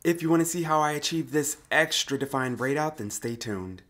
If you want to see how I achieve this extra defined braid out, then stay tuned.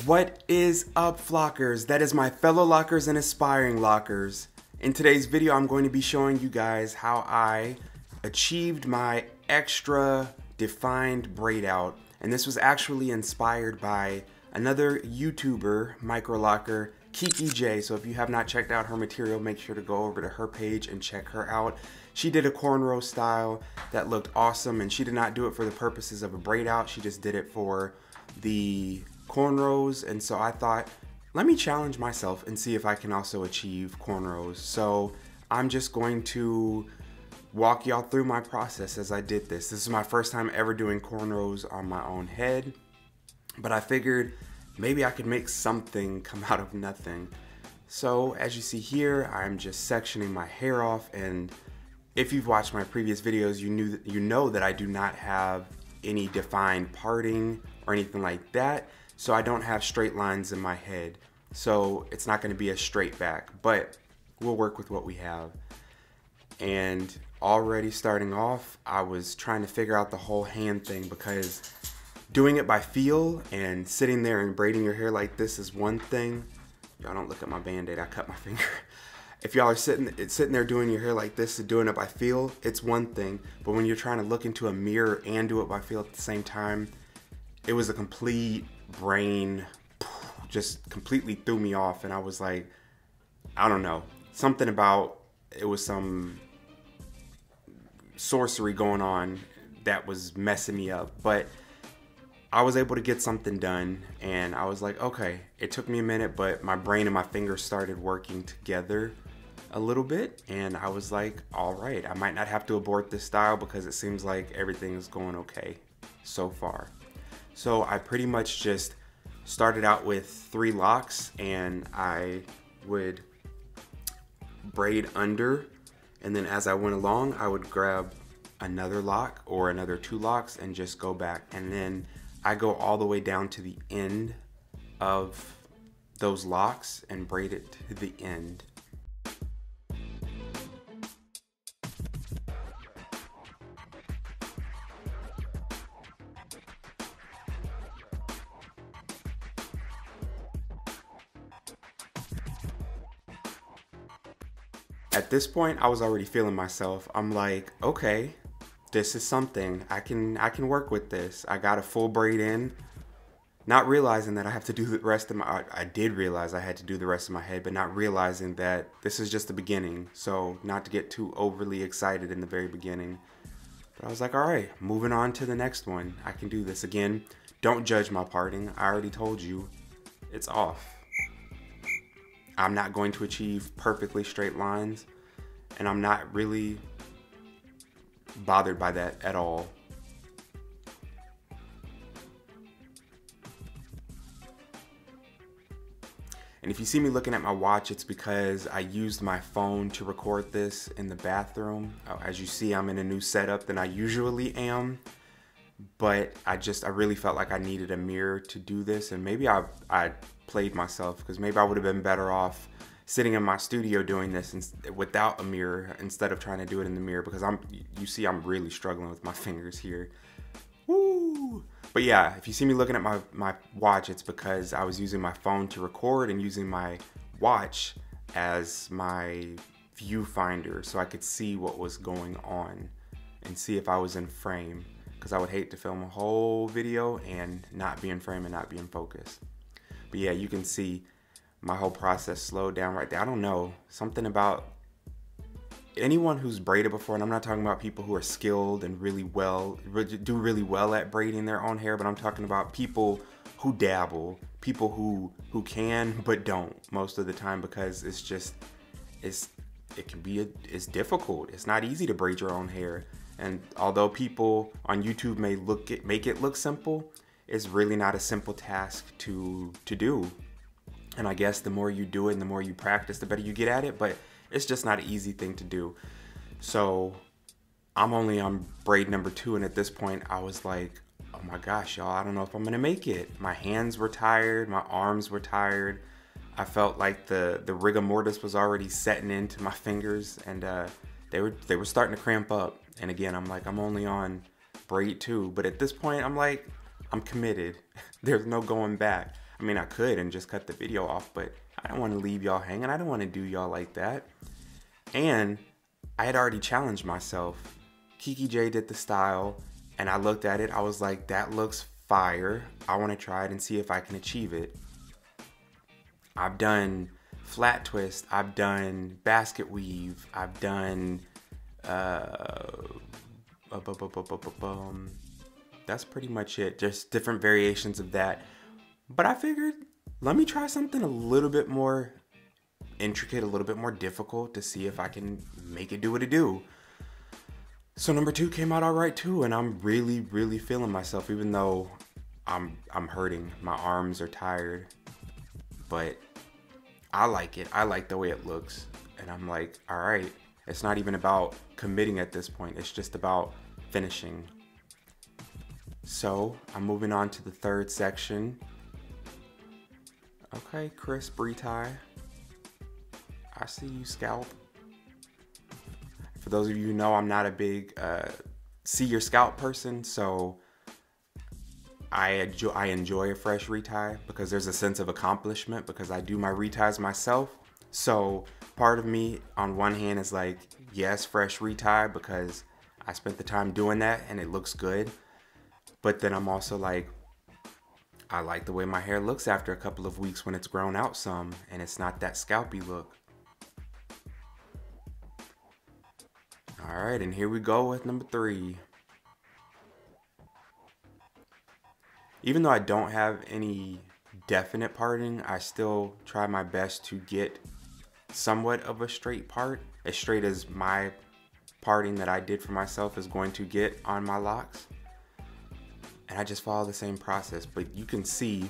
What is up, Flockers? That is my fellow Lockers and aspiring Lockers. In today's video, I'm going to be showing you guys how I achieved my extra defined braid out. And this was actually inspired by another YouTuber, Microlocker, KeKe J. So if you have not checked out her material, make sure to go over to her page and check her out. She did a cornrow style that looked awesome, and she did not do it for the purposes of a braid out. She just did it for the cornrows. And so I thought, let me challenge myself and see if I can also achieve cornrows. So I'm just going to walk y'all through my process as I did this. This is my first time ever doing cornrows on my own head, but I figured maybe I could make something come out of nothing. So as you see here, I'm just sectioning my hair off, and if you've watched my previous videos, you know that I do not have any defined parting or anything like that. So I don't have straight lines in my head. So it's not gonna be a straight back, but we'll work with what we have. And already starting off, I was trying to figure out the whole hand thing, because doing it by feel and sitting there and braiding your hair like this is one thing. Y'all don't look at my band-aid, I cut my finger. If y'all are sitting there doing your hair like this and doing it by feel, it's one thing. But when you're trying to look into a mirror and do it by feel at the same time, it was a complete brain, just completely threw me off. And I was like, I don't know, something about, it was some sorcery going on that was messing me up. But I was able to get something done, and I was like, okay, it took me a minute, but my brain and my fingers started working together a little bit, and I was like, all right, I might not have to abort this style because it seems like everything is going okay so far. So I pretty much just started out with 3 locks, and I would braid under, and then as I went along, I would grab another lock or another 2 locks and just go back. And then I go all the way down to the end of those locks and braid it to the end. At this point, I was already feeling myself. I'm like, okay, this is something. I can work with this. I got a full braid in, not realizing that I have to do the rest of my, I did realize I had to do the rest of my head, but not realizing that this is just the beginning. So not to get too overly excited in the very beginning. But I was like, all right, moving on to the next one. I can do this. Again, don't judge my parting. I already told you, it's off. I'm not going to achieve perfectly straight lines, and I'm not really bothered by that at all. And if you see me looking at my watch, it's because I used my phone to record this in the bathroom. As you see, I'm in a new setup than I usually am, but I really felt like I needed a mirror to do this, and maybe I played myself, because maybe I would have been better off sitting in my studio doing this without a mirror instead of trying to do it in the mirror, because you see I'm really struggling with my fingers here. Woo! But yeah, if you see me looking at my watch, it's because I was using my phone to record and using my watch as my viewfinder so I could see what was going on and see if I was in frame, because I would hate to film a whole video and not be in frame and not be in focus. But yeah, you can see my whole process slowed down right there. I don't know, something about anyone who's braided before, and I'm not talking about people who are skilled and do really well at braiding their own hair, but I'm talking about people who dabble, people who can but don't most of the time, because it's difficult. It's not easy to braid your own hair. And although people on YouTube may make it look simple, it's really not a simple task to do. And I guess the more you do it and the more you practice, the better you get at it, but it's just not an easy thing to do. So I'm only on braid number 2, and at this point I was like, oh my gosh, y'all, I don't know if I'm gonna make it. My hands were tired, my arms were tired. I felt like the rigor mortis was already setting into my fingers, and they were starting to cramp up. And again, I'm like, I'm only on braid 2, but at this point, I'm like, I'm committed. There's no going back. I mean, I could and just cut the video off, but I don't want to leave y'all hanging. I don't want to do y'all like that. And I had already challenged myself. KeKe J did the style, and I looked at it. I was like, that looks fire. I want to try it and see if I can achieve it. I've done flat twist. I've done basket weave. I've done that's pretty much it. Just different variations of that. But I figured, let me try something a little bit more intricate, a little bit more difficult, to see if I can make it do what it do. So number 2 came out all right too, and I'm really feeling myself, even though I'm hurting. My arms are tired, but I like it. I like the way it looks, and I'm like, all right. It's not even about committing at this point. It's just about finishing. So I'm moving on to the 3rd section. Okay, crisp retie. I see you, scalp. For those of you who know, I'm not a big see your scalp person, so I enjoy a fresh retie because there's a sense of accomplishment because I do my reties myself. So part of me on one hand is like, yes, fresh retie because I spent the time doing that and it looks good. But then I'm also like, I like the way my hair looks after a couple of weeks when it's grown out some and it's not that scalpy look. All right, and here we go with number 3. Even though I don't have any definite parting, I still try my best to get somewhat of a straight part, as straight as my parting that I did for myself is going to get on my locks. And I just follow the same process, but you can see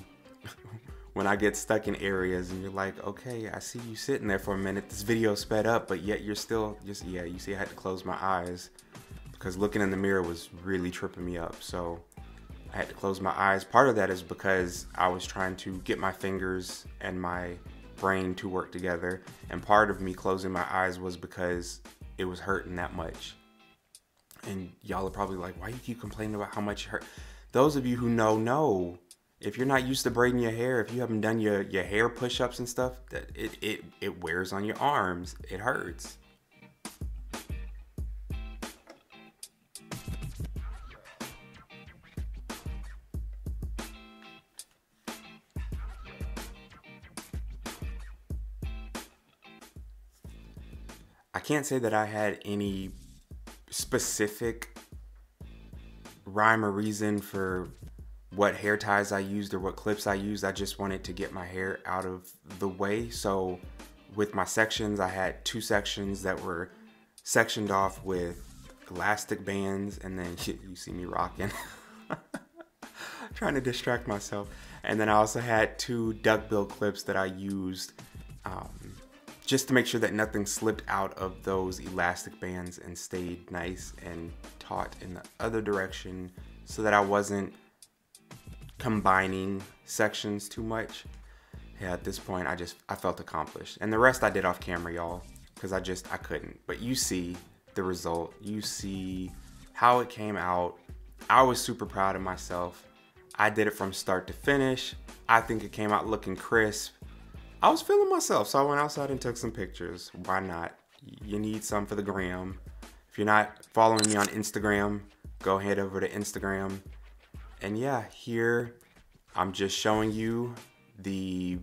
when I get stuck in areas and you're like, okay, I see you sitting there for a minute, this video sped up, but yet you're still just, yeah, you see I had to close my eyes because looking in the mirror was really tripping me up. So I had to close my eyes. Part of that is because I was trying to get my fingers and my brain to work together, and part of me closing my eyes was because it was hurting that much. And y'all are probably like, why you keep complaining about how much it hurt? Those of you who know, if you're not used to braiding your hair, if you haven't done your hair push-ups and stuff, that it wears on your arms. It hurts. I can't say that I had any specific rhyme or reason for what hair ties I used or what clips I used. I just wanted to get my hair out of the way. So with my sections, I had 2 sections that were sectioned off with elastic bands, and then you see me rocking. Trying to distract myself. And then I also had 2 duckbill clips that I used just to make sure that nothing slipped out of those elastic bands and stayed nice and taut in the other direction, so that I wasn't combining sections too much. Yeah, at this point I felt accomplished, and the rest I did off camera, y'all, because I couldn't. But you see the result, you see how it came out. I was super proud of myself. I did it from start to finish. I think it came out looking crisp. I was feeling myself, so I went outside and took some pictures. Why not? You need some for the gram. If you're not following me on Instagram, go head over to Instagram. And yeah, here I'm just showing you the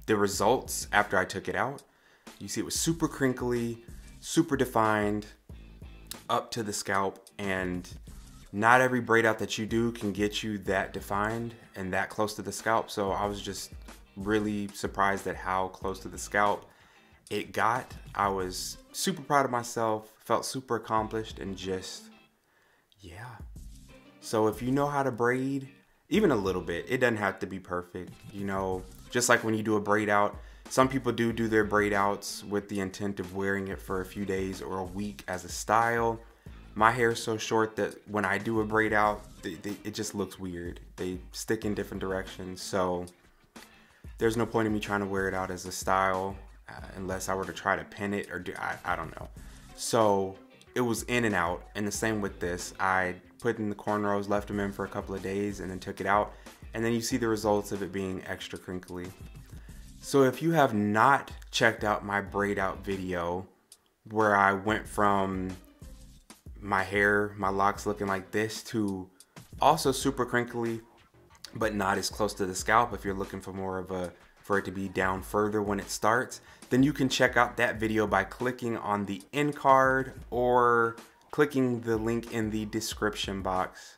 results after I took it out. You see it was super crinkly, super defined, up to the scalp, and not every braid out that you do can get you that defined and that close to the scalp. So I was just really surprised at how close to the scalp it got. I was super proud of myself, felt super accomplished, and just, yeah. So if you know how to braid, even a little bit, it doesn't have to be perfect. You know, just like when you do a braid out, some people do their braid outs with the intent of wearing it for a few days or a week as a style. My hair is so short that when I do a braid out, it just looks weird. They stick in different directions, so there's no point in me trying to wear it out as a style unless I were to try to pin it or do, I don't know. So it was in and out, and the same with this. I put in the cornrows, left them in for a couple of days, and then took it out, and then you see the results of it being extra crinkly. So if you have not checked out my braid out video where I went from my hair, my locks looking like this to also super crinkly, but not as close to the scalp, if you're looking for more of a, for it to be down further when it starts, then you can check out that video by clicking on the end card or clicking the link in the description box.